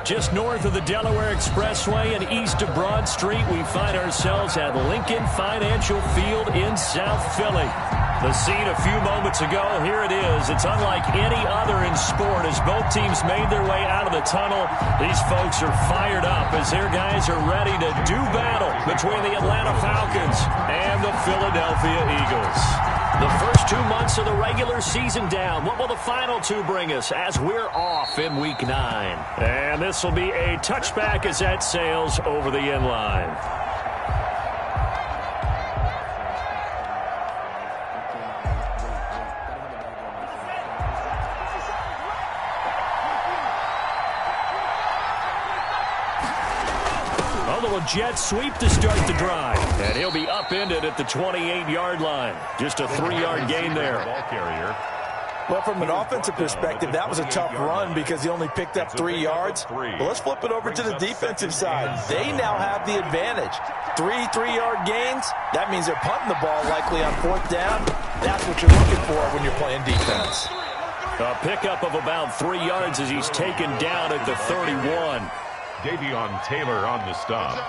Just north of the Delaware Expressway and east of Broad Street, we find ourselves at Lincoln Financial Field in South Philly. The scene a few moments ago, here it is. It's unlike any other in sport as both teams made their way out of the tunnel. These folks are fired up as their guys are ready to do battle between the Atlanta Falcons and the Philadelphia Eagles. The first 2 months of the regular season down. What will the final two bring us as we're off in Week 9? And this will be a touchback as that sails over the end line. Jet sweep to start the drive. And he'll be upended at the 28-yard line. Just a 3-yard gain there. Well, from an offensive perspective, that was a tough run because he only picked up 3 yards. But let's flip it over to the defensive side. They now have the advantage. 3-3-yard gains, that means they're punting the ball likely on 4th down. That's what you're looking for when you're playing defense. A pickup of about 3 yards as he's taken down at the 31. Davion Taylor on the stop.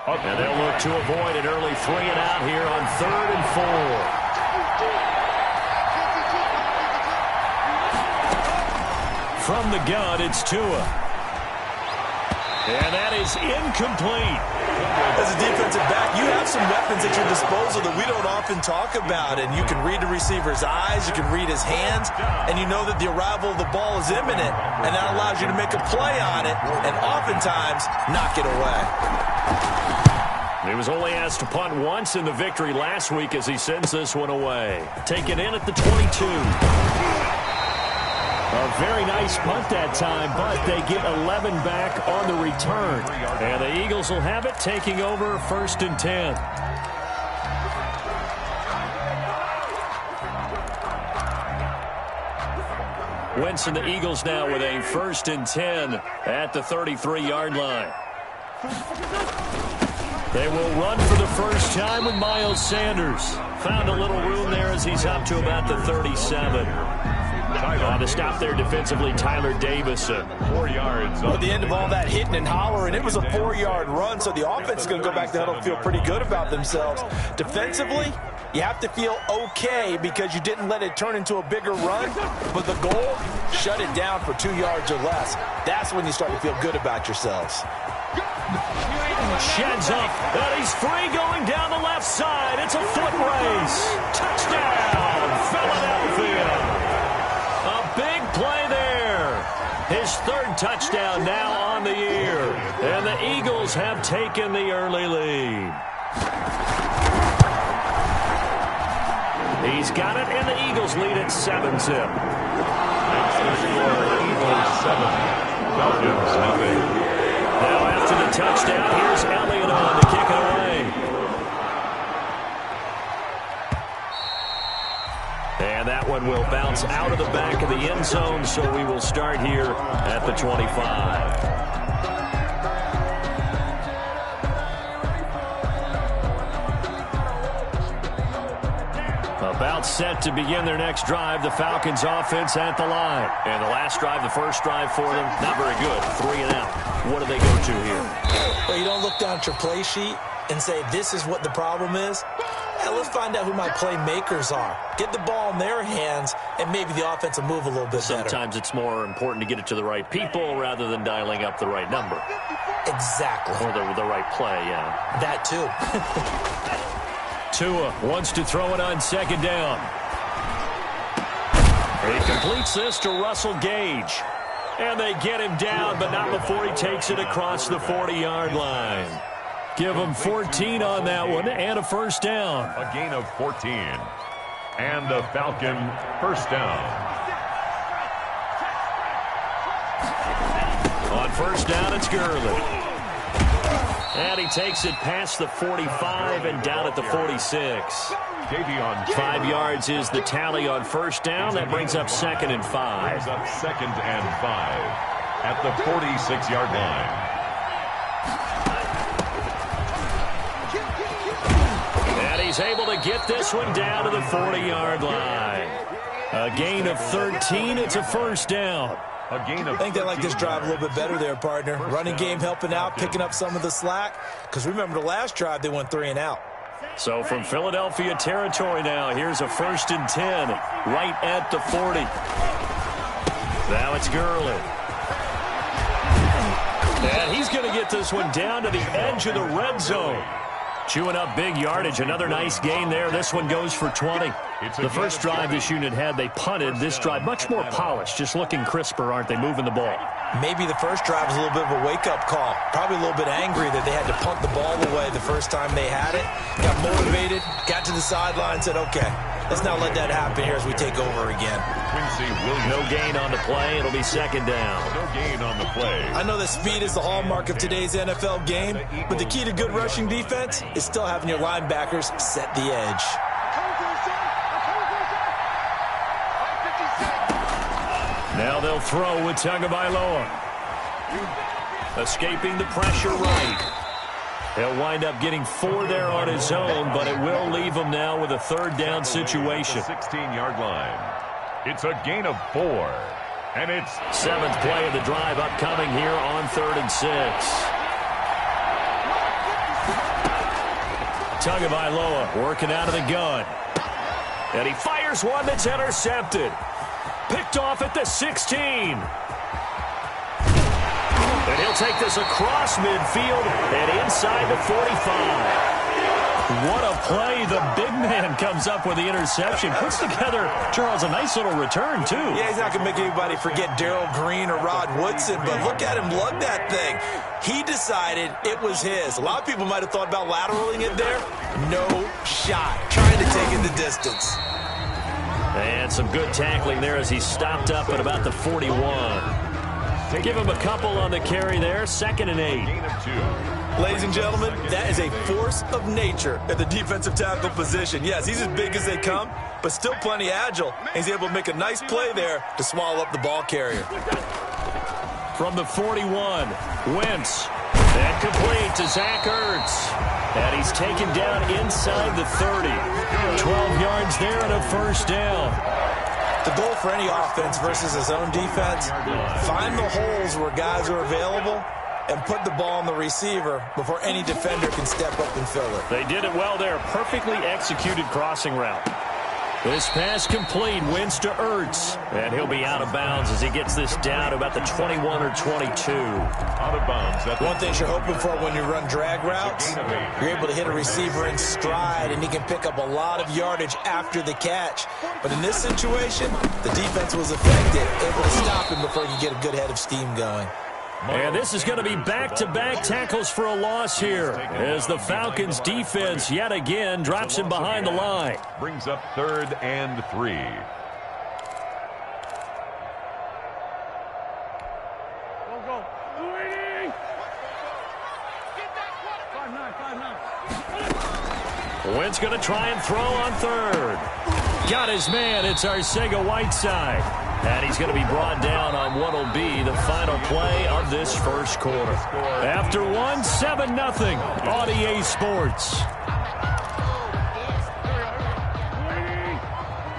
And they'll look to avoid an early 3-and-out here on 3rd and 4. From the gun, it's Tua. And that is incomplete. As a defensive back, you have some weapons at your disposal that we don't often talk about. And you can read the receiver's eyes, you can read his hands, and you know that the arrival of the ball is imminent. And that allows you to make a play on it and oftentimes knock it away. He was only asked to punt once in the victory last week as he sends this one away. Taken in at the 22. A very nice punt that time, but they get 11 back on the return. And the Eagles will have it, taking over 1st and 10. Wentz and the Eagles now with a 1st and 10 at the 33-yard line. They will run for the first time with Miles Sanders. Found a little room there as he's up to about the 37. To stop there defensively, Tyler Davison. 4 yards. At the end of all that hitting and hollering, it was a 4-yard run, so the offense is going to go back to the huddle and feel pretty good about themselves. Defensively, you have to feel okay because you didn't let it turn into a bigger run, but the goal, shut it down for 2 yards or less. That's when you start to feel good about yourselves. Sheds up, and he's free going down the left side. It's a foot race. Touchdown, Philadelphia. A big play there. His 3rd touchdown now on the year. And the Eagles have taken the early lead. He's got it, and the Eagles lead at 7-zip. That's the score, Eagles 7. Falcons nothing. Now after the touchdown, here's Elliott on to kick it away. And that one will bounce out of the back of the end zone, so we will start here at the 25. About set to begin their next drive, the Falcons offense at the line. And the last drive, the first drive for them, not very good. 3-and-out. What do they go to here? Well, you don't look down at your play sheet and say, this is what the problem is. Let's find out who my playmakers are. Get the ball in their hands, and maybe the offense will move a little bit better. Sometimes it's more important to get it to the right people rather than dialing up the right number. Exactly. Or the right play, yeah. That too. Tua wants to throw it on 2nd down. He completes this to Russell Gage. And they get him down, but not before he takes it across the 40-yard line. Give him 14 on that one and a 1st down. A gain of 14. And the Falcon 1st down. On 1st down, it's Gurley. And he takes it past the 45 and down at the 46. 5 yards is the tally on 1st down. That brings up 2nd and 5. Brings up 2nd and 5 at the 46-yard line. And he's able to get this one down to the 40-yard line. A gain of 13. It's a 1st down. A gain of I think they like this drive a little bit better there, partner. Running game helping out, picking up some of the slack. Because remember the last drive, they went 3 and out. So from Philadelphia territory now, here's a 1st and 10 right at the 40. Now it's Gurley. And he's going to get this one down to the edge of the red zone. Chewing up big yardage. Another nice gain there. This one goes for 20. The first drive this unit had, they punted. This drive, much more polished. Just looking crisper, aren't they, moving the ball? Maybe the first drive was a little bit of a wake-up call. Probably a little bit angry that they had to punt the ball away the first time they had it. Got motivated, got to the sideline, said, okay, let's not let that happen here as we take over again. No gain on the play. It'll be 2nd down. No gain on the play. I know that speed is the hallmark of today's NFL game, but the key to good rushing defense is still having your linebackers set the edge. Now they'll throw with Tagovailoa. Escaping the pressure right. He'll wind up getting 4 there on his own, but it will leave him now with a 3rd down situation. 16-yard line. It's a gain of 4. And it's 7th play of the drive upcoming here on 3rd and 6. Tagovailoa working out of the gun. And he fires one that's intercepted. Picked off at the 16. And he'll take this across midfield and inside the 45. What a play. The big man comes up with the interception. Puts together, Charles, a nice little return, too. Yeah, he's not going to make anybody forget Darrell Green or Rod Woodson, but look at him lug that thing. He decided it was his. A lot of people might have thought about lateraling it there. No shot. Trying to take it the distance. And some good tackling there as he stopped up at about the 41. Give him a couple on the carry there. 2nd and 8. gain of 2. Ladies and gentlemen, that is a force of nature at the defensive tackle position. Yes, he's as big as they come, but still plenty agile. He's able to make a nice play there to swallow up the ball carrier. From the 41, Wentz. And complete to Zach Ertz. And he's taken down inside the 30. 12 yards there and a 1st down. The goal for any offense versus his own defense, find the holes where guys are available and put the ball on the receiver before any defender can step up and fill it. They did it well there. Perfectly executed crossing route. This pass complete. Wentz to Ertz. And he'll be out of bounds as he gets this down to about the 21 or 22. Out of bounds. One thing you're hoping for when you run drag routes, you're able to hit a receiver in stride, and he can pick up a lot of yardage after the catch. But in this situation, the defense was effective, able to stop him before he could get a good head of steam going. And this is going to be back-to-back tackles for a loss here as the Falcons defense yet again drops him behind the line. Brings up 3rd and 3. Wentz going to try and throw on 3rd. Got his man. It's Arcega-Whiteside. And he's going to be brought down on what will be the final play of this 1st quarter. After 7-0 on EA Sports.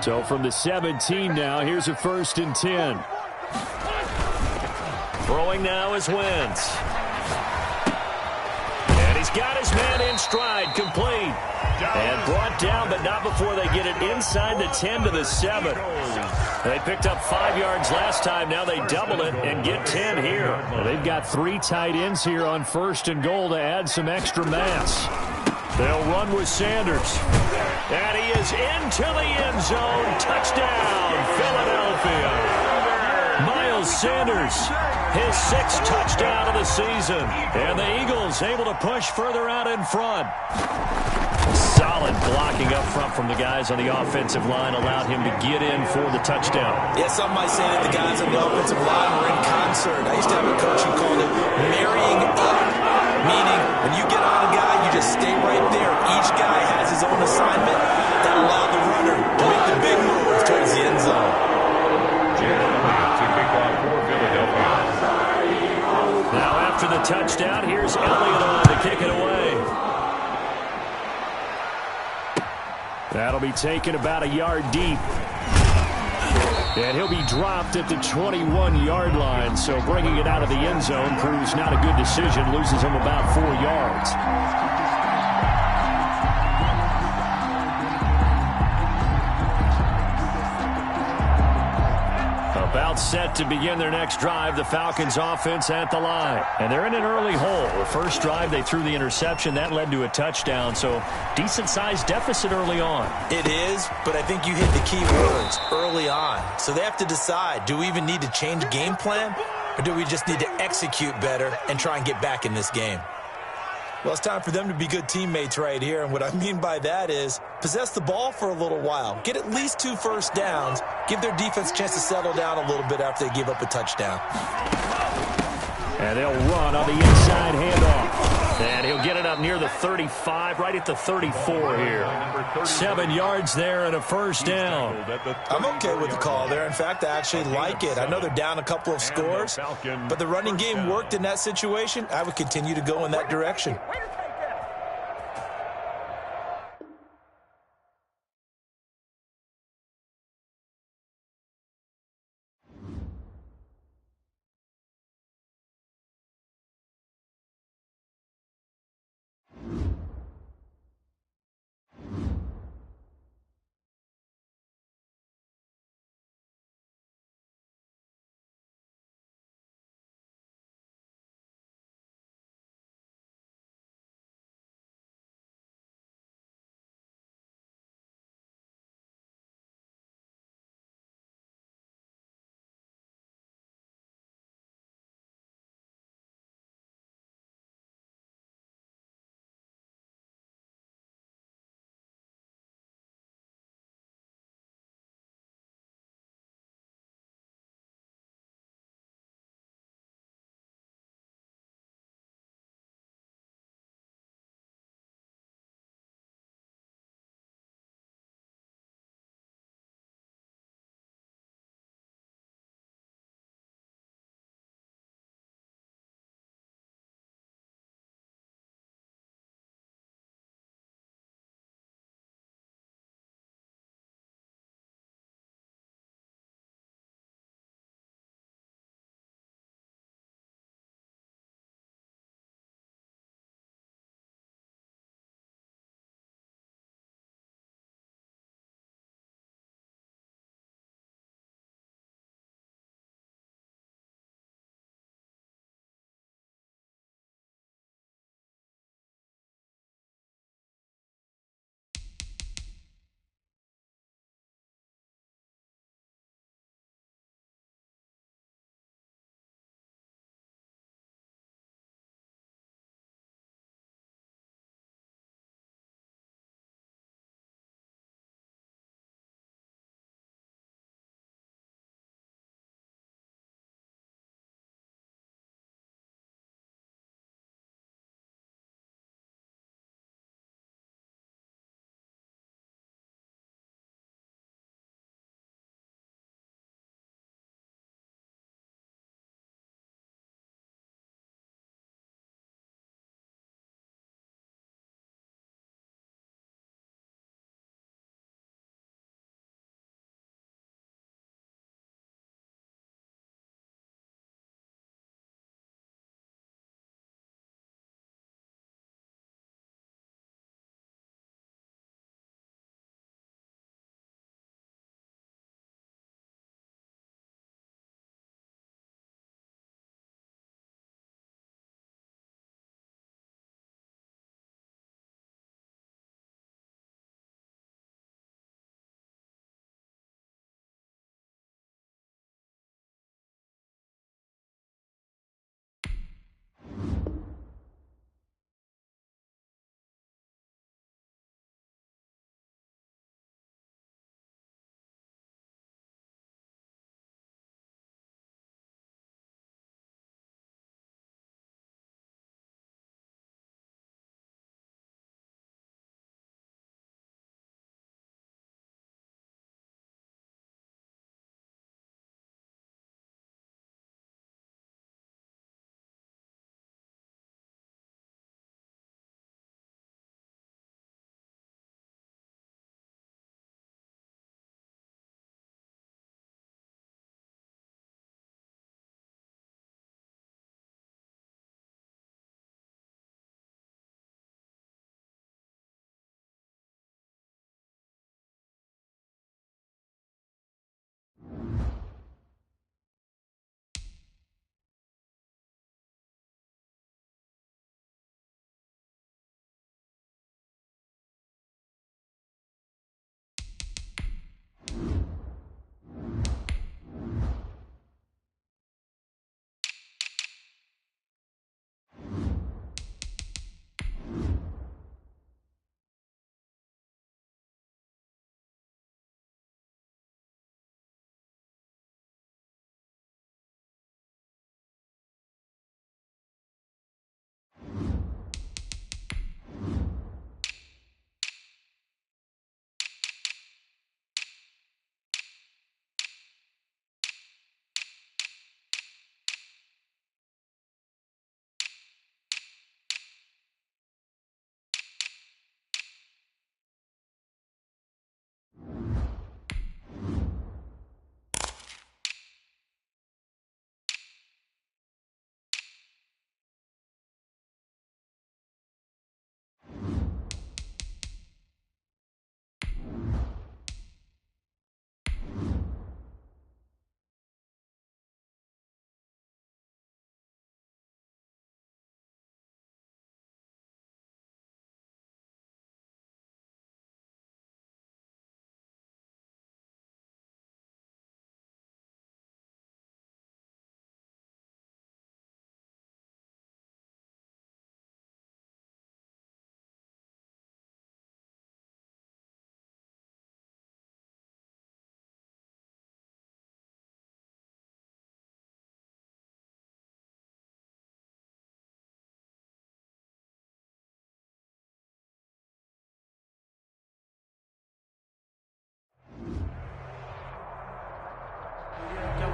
So from the 17 now, here's a 1st and 10. Throwing now is Wentz. And he's got his man in stride, complete. And brought down, but not before they get it inside the 10 to the 7. They picked up 5 yards last time. Now they double it and get 10 here. Well, they've got 3 tight ends here on 1st and goal to add some extra mass. They'll run with Sanders. And he is into the end zone. Touchdown, Philadelphia. Miles Sanders, his 6th touchdown of the season. And the Eagles able to push further out in front. Solid blocking up front from the guys on the offensive line allowed him to get in for the touchdown. Yeah, some might say that the guys on the offensive line were in concert. I used to have a coach who called it marrying up, meaning when you get on a guy, you just stay right there. Each guy has his own assignment that allowed the runner to make the big move towards the end zone. Now after the touchdown, here's Elliott on to kick it away. That'll be taken about a yard deep. And he'll be dropped at the 21-yard line. So bringing it out of the end zone proves not a good decision. Loses him about 4 yards. About set to begin their next drive, the Falcons offense at the line. And they're in an early hole. The first drive, they threw the interception. That led to a touchdown, so decent-sized deficit early on. It is, but I think you hit the key words, early on. So they have to decide, do we even need to change game plan, or do we just need to execute better and try and get back in this game? Well, it's time for them to be good teammates right here, and what I mean by that is possess the ball for a little while, get at least 2 first downs, give their defense a chance to settle down a little bit after they give up a touchdown. And they'll run on the inside handoff. And he'll get it up near the 35, right at the 34 here. 7 yards there and a first down. I'm okay with the call there. In fact, I actually like it. I know they're down a couple of scores, but the running game worked in that situation. I would continue to go in that direction.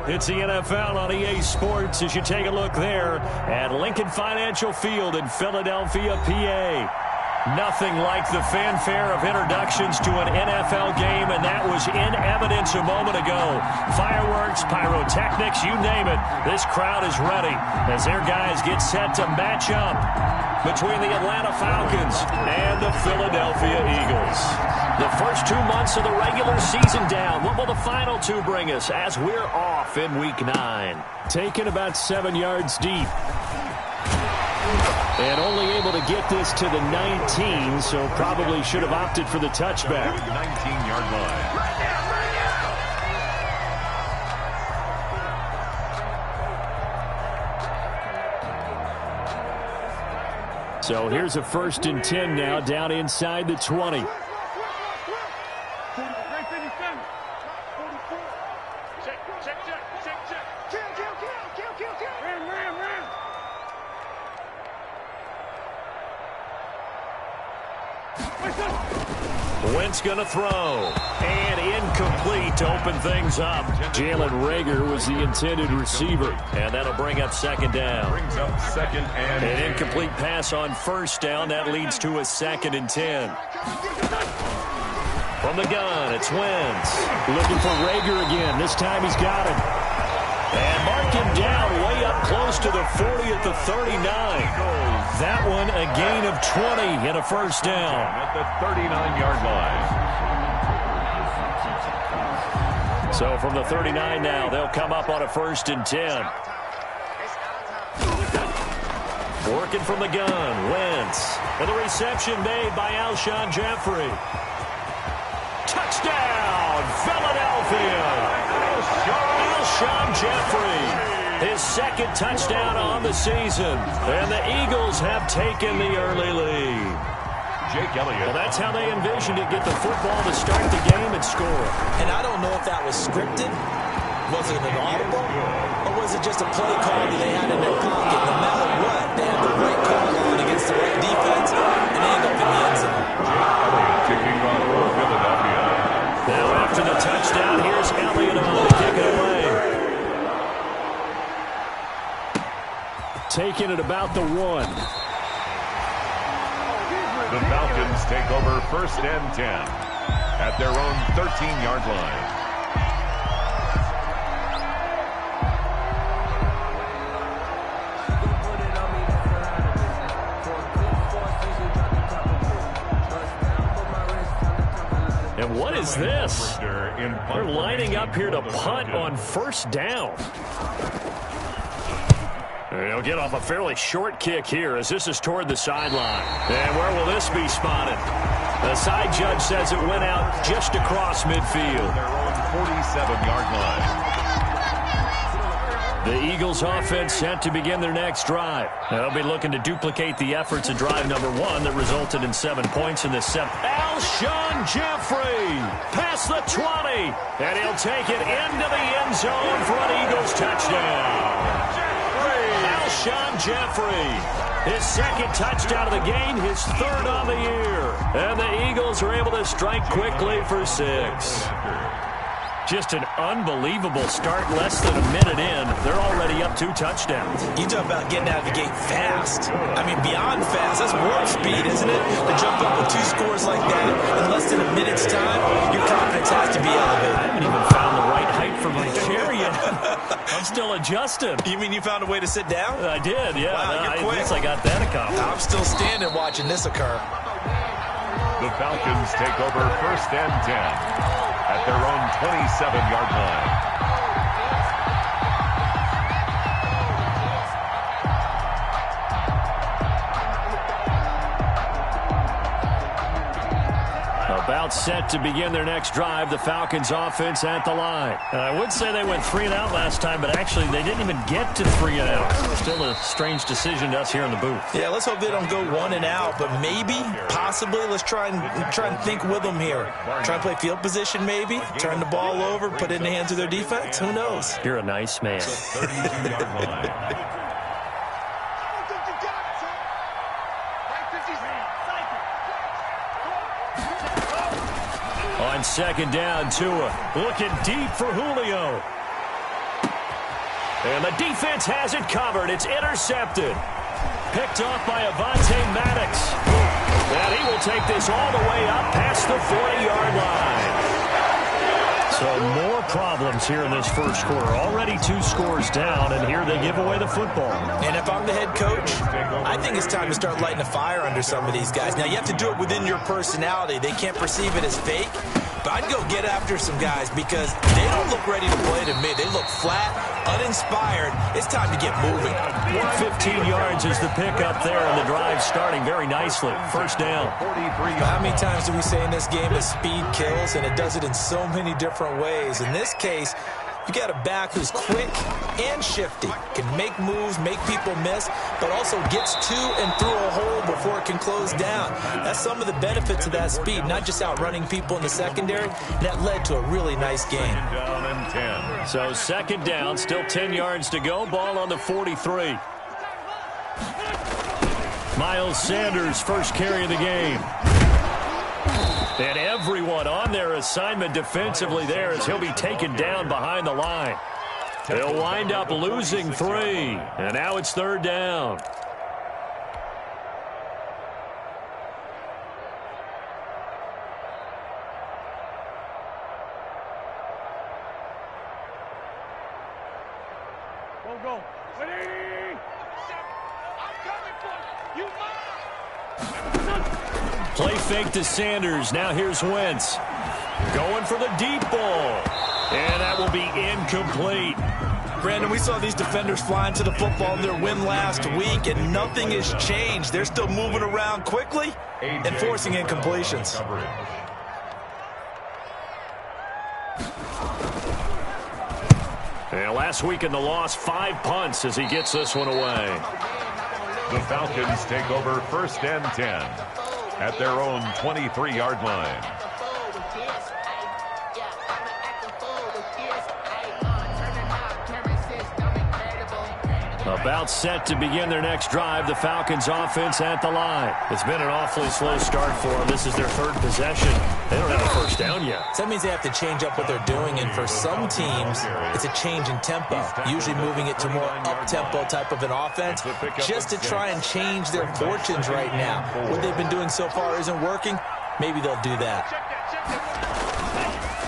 It's the NFL on EA Sports as you take a look there at Lincoln Financial Field in Philadelphia, PA. Nothing like the fanfare of introductions to an NFL game, and that was in evidence a moment ago. Fireworks, pyrotechnics, you name it. This crowd is ready as their guys get set to match up between the Atlanta Falcons and the Philadelphia Eagles. The first 2 months of the regular season down. What will the final two bring us as we're off in Week 9? Taken about 7 yards deep. And only able to get this to the 19, so probably should have opted for the touchback. 19-yard line. So here's a 1st and 10 now down inside the 20. Wentz going to throw. And incomplete to open things up. Jalen Reagor was the intended receiver. And that'll bring up 2nd down. Brings up 2nd and an incomplete pass on 1st down. That leads to a 2nd and 10. From the gun, it's Wentz. Looking for Reagor again. This time he's got him. And mark him down way up close to the 40 at the 39. That one a gain of 20 and a 1st down. At the 39-yard line. So from the 39 now, they'll come up on a 1st and 10. Working from the gun, Wentz. And the reception made by Alshon Jeffrey. Touchdown, Philadelphia! Alshon Jeffrey. His 2nd touchdown on the season. And the Eagles have taken the early lead. Jake Elliott. Well, that's how they envisioned it. Get the football to start the game and score. And I don't know if that was scripted. Was it an audible? Or was it just a play call that they had in their pocket? No matter what, they had the right call on against the right defense, and they end up in the end zone. Jake Elliott kicking off for Philadelphia. Now after the touchdown, here's Elliott on to kick it away. Taking it about the 1. The Falcons take over 1st and 10 at their own 13-yard line. And what is this? They're lining up here to punt on 1st down. They'll get off a fairly short kick here as this is toward the sideline. And where will this be spotted? The side judge says it went out just across midfield. Their own 47-yard line. The Eagles offense set to begin their next drive. They'll be looking to duplicate the efforts of drive number 1 that resulted in 7 points in this set. Alshon Jeffrey past the 20. And he'll take it into the end zone for an Eagles touchdown. Alshon Jeffrey, his 2nd touchdown of the game, his 3rd on the year. And the Eagles are able to strike quickly for 6. Just an unbelievable start, less than a minute in. They're already up 2 touchdowns. You talk about getting out of the gate fast. I mean, beyond fast. That's warp speed, isn't it? To jump up with 2 scores like that in less than a minute's time, your confidence has to be elevated. I haven't even found the right height for my chair yet. I'm still adjusting. You mean you found a way to sit down? I did, yeah. Wow, you're quick. At least I got that accomplished. I'm still standing watching this occur. The Falcons take over 1st and 10 at their own 27-yard line. About set to begin their next drive, the Falcons offense at the line. And I would say they went 3 and out last time, but actually they didn't even get to 3 and out. Still a strange decision to us here in the booth. Yeah, let's hope they don't go 1 and out, but maybe, possibly, let's try and think with them here. Try and play field position maybe, turn the ball over, put it in the hands of their defense. Who knows? You're a nice man. 32-yard line. On 2nd down, Tua looking deep for Julio. And the defense has it covered. It's intercepted. Picked off by Avonte Maddox. And he will take this all the way up past the 40-yard line. So more problems here in this first quarter. Already 2 scores down, and here they give away the football. And if I'm the head coach, I think it's time to start lighting a fire under some of these guys. Now, you have to do it within your personality. They can't perceive it as fake. But I'd go get after some guys because they don't look ready to play to me. They look flat, uninspired. It's time to get moving. 15 yards is the pickup there, and the drive starting very nicely. First down. How many times do we say in this game that speed kills, and it does it in so many different ways? In this case, you got a back who's quick and shifty, can make moves, make people miss, but also gets to and through a hole before it can close down. That's some of the benefits of that speed, not just outrunning people in the secondary. That led to a really nice game. Down and 10. So second down, still 10 yards to go. Ball on the 43. Miles Sanders, first carry of the game. And everyone on their assignment defensively there as he'll be taken down behind the line. They'll wind up losing 3. And now it's third down. Go. Ready? I'm coming for you. Play fake to Sanders. Now here's Wentz. Going for the deep ball. And that will be incomplete. Brandon, we saw these defenders flying to the football in their win last week, and nothing has changed. They're still moving around quickly and forcing incompletions. And last week in the loss, 5 punts as he gets this one away. The Falcons take over first and 10 at their own 23-yard line. About set to begin their next drive, the Falcons offense at the line. It's been an awfully slow start for them. This is their 3rd possession. They don't have a first down yet. So that means they have to change up what they're doing, and for some teams, it's a change in tempo, usually moving it to more up-tempo type of an offense, just to try and change their fortunes right now. What they've been doing so far isn't working. Maybe they'll do that.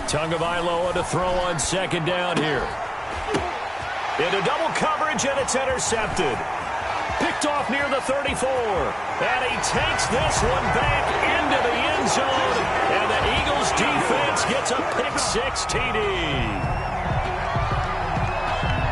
Tagovailoa to throw on second down here. Into double coverage, and it's intercepted. Picked off near the 34. And he takes this one back into the end zone. And the Eagles defense gets a pick-6 TD.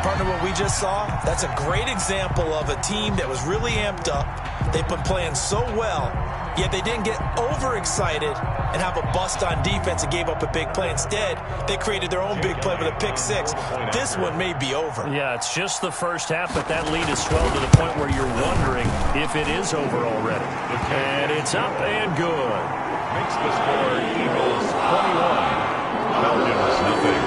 Partner, what we just saw, that's a great example of a team that was really amped up. They've been playing so well, yet they didn't get overexcited and have a bust on defense and gave up a big play. Instead, they created their own big play with a pick-6. This one may be over. Yeah, it's just the first half, but that lead has swelled to the point where you're wondering if it is over already. And it's up and good. Makes the score Eagles 21. Falcons nothing.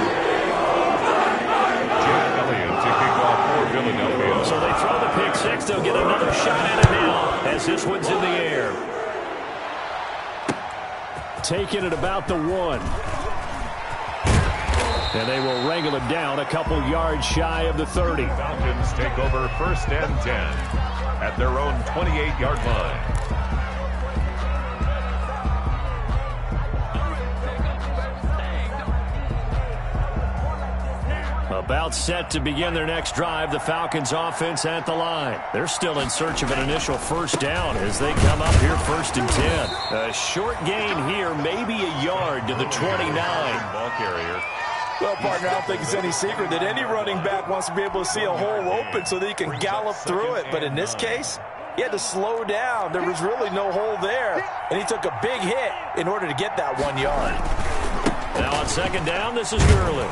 Jake Elliott to kick off for Philadelphia. So they throw the pick-6. They'll get another shot at it now as this one's in the air. Taking it about the 1. And they will wrangle it down a couple yards shy of the 30. Falcons take over first and 10 at their own 28-yard line. About set to begin their next drive, the Falcons offense at the line. They're still in search of an initial first down as they come up here first and 10. A short gain here, maybe a yard to the 29. Ball carrier. Well, partner, I don't think it's any secret that any running back wants to be able to see a hole open so that he can gallop through it. But in this case, he had to slow down. There was really no hole there, and he took a big hit in order to get that 1 yard. Now on second down, this is Gurley.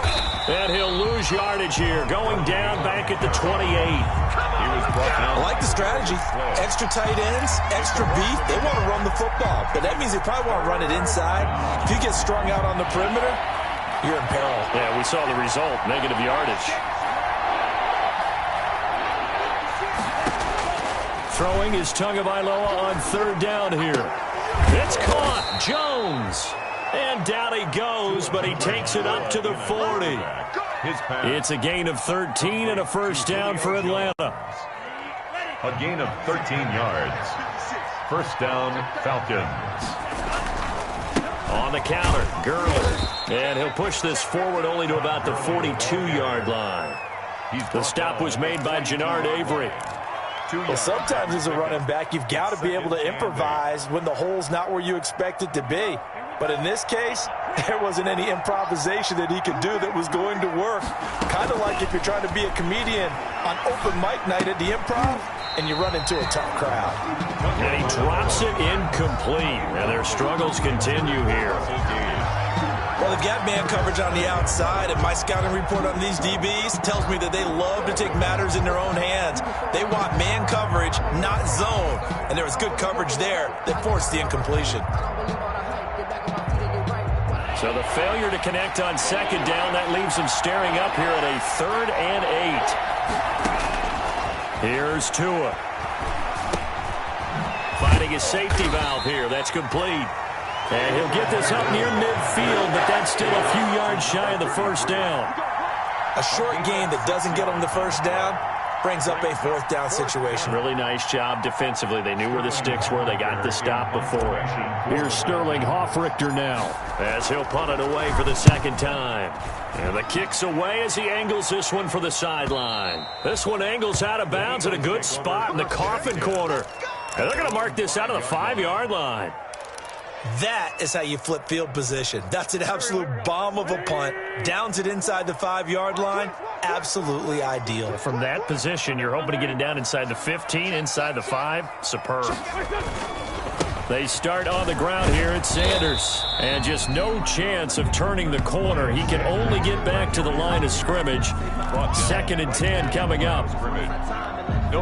And he'll lose yardage here, going down back at the 28. He was brought down. I like the strategy. Extra tight ends, extra beef. They want to run the football, but that means they probably want to run it inside. If you get strung out on the perimeter, you're in peril. Yeah, we saw the result, negative yardage. Throwing is Tagovailoa on third down here. It's caught. Jones. And down he goes, but he takes it up to the 40. His pass. It's a gain of 13 and a first down for Atlanta. A gain of 13 yards. First down, Falcons. On the counter, Gurley. And he'll push this forward only to about the 42-yard line. The stop was made by Jannard Avery. Well, sometimes as a running back, you've got to be able to improvise when the hole's not where you expect it to be. But in this case, there wasn't any improvisation that he could do that was going to work. Kind of like if you're trying to be a comedian on open mic night at the Improv and you run into a tough crowd. And he drops it incomplete. And their struggles continue here. Well, they've got man coverage on the outside, and my scouting report on these DBs tells me that they love to take matters in their own hands. They want man coverage, not zone. And there was good coverage there that forced the incompletion. So the failure to connect on second down, that leaves him staring up here at a 3rd and 8. Here's Tua. Finding his safety valve here. That's complete. And he'll get this up near midfield, but that's still a few yards shy of the first down. A short gain that doesn't get them the first down brings up a 4th down situation. Really nice job defensively. They knew where the sticks were. They got the stop before it. Here's Sterling Hoffrichter now as he'll punt it away for the second time. And the kick's away as he angles this one for the sideline. This one angles out of bounds at a good spot in the coffin corner. And they're going to mark this out of the 5-yard line. That is how you flip field position. That's an absolute bomb of a punt. Downs it inside the 5-yard line. Absolutely ideal. From that position, you're hoping to get it down inside the 15, inside the 5. Superb. They start on the ground here at Sanders. And just no chance of turning the corner. He can only get back to the line of scrimmage. 2nd and 10 coming up.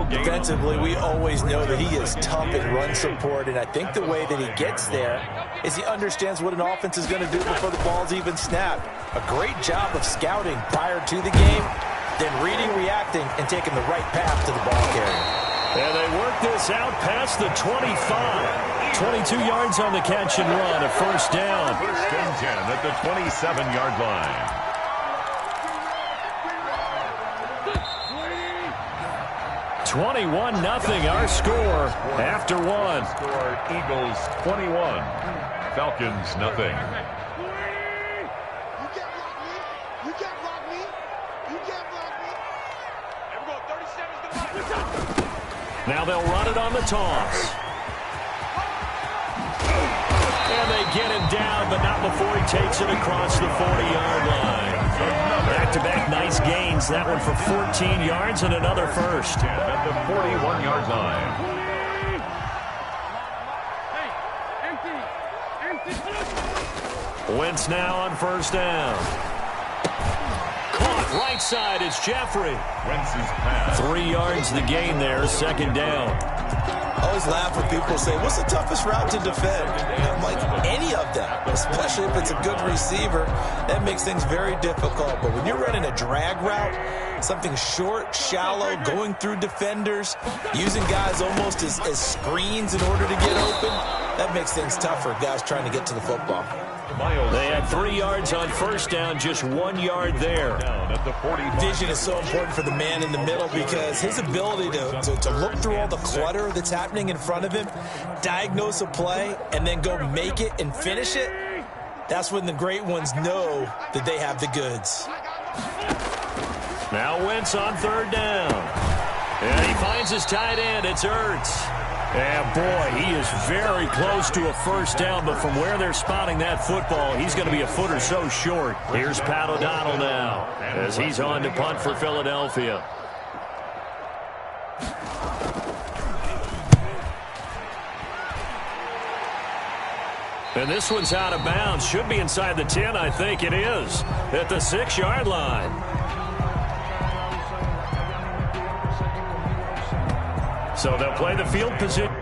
Defensively, we always know that he is tough in run support, and I think the way that he gets there is he understands what an offense is going to do before the ball's even snapped. A great job of scouting prior to the game, then reading, reacting, and taking the right path to the ball carrier. And they work this out past the 25. 22 yards on the catch and run, a first down. First and 10 at the 27-yard line. 21-0 our score after one. Score Eagles 21, Falcons nothing. You can't block me. You can't block me. There we go. 37's the block. Now they'll run it on the toss. And they get him down, but not before he takes it across the 40-yard line. Back-to-back nice gains. That one for 14 yards and another first. At the 41-yard line. Wentz now on first down. Caught right side. It's Jeffrey. Wentz's pass. 3 yards the gain there. Second down. I always laugh when people say, what's the toughest route to defend? I'm like, any of them, especially if it's a good receiver. That makes things very difficult. But when you're running a drag route, something short, shallow, going through defenders, using guys almost as screens in order to get open, that makes things tougher, guys trying to get to the football. They had 3 yards on first down, just 1 yard there. Vision is so important for the man in the middle because his ability to look through all the clutter that's happening in front of him, diagnose a play, and then go make it and finish it, that's when the great ones know that they have the goods. Now Wentz on third down. And he finds his tight end. It's Ertz. And, boy, he is very close to a first down, but from where they're spotting that football, he's going to be a foot or so short. Here's Pat O'Donnell now as he's on to punt for Philadelphia. And this one's out of bounds. Should be inside the 10, I think it is, at the 6-yard line. So they'll play the field position.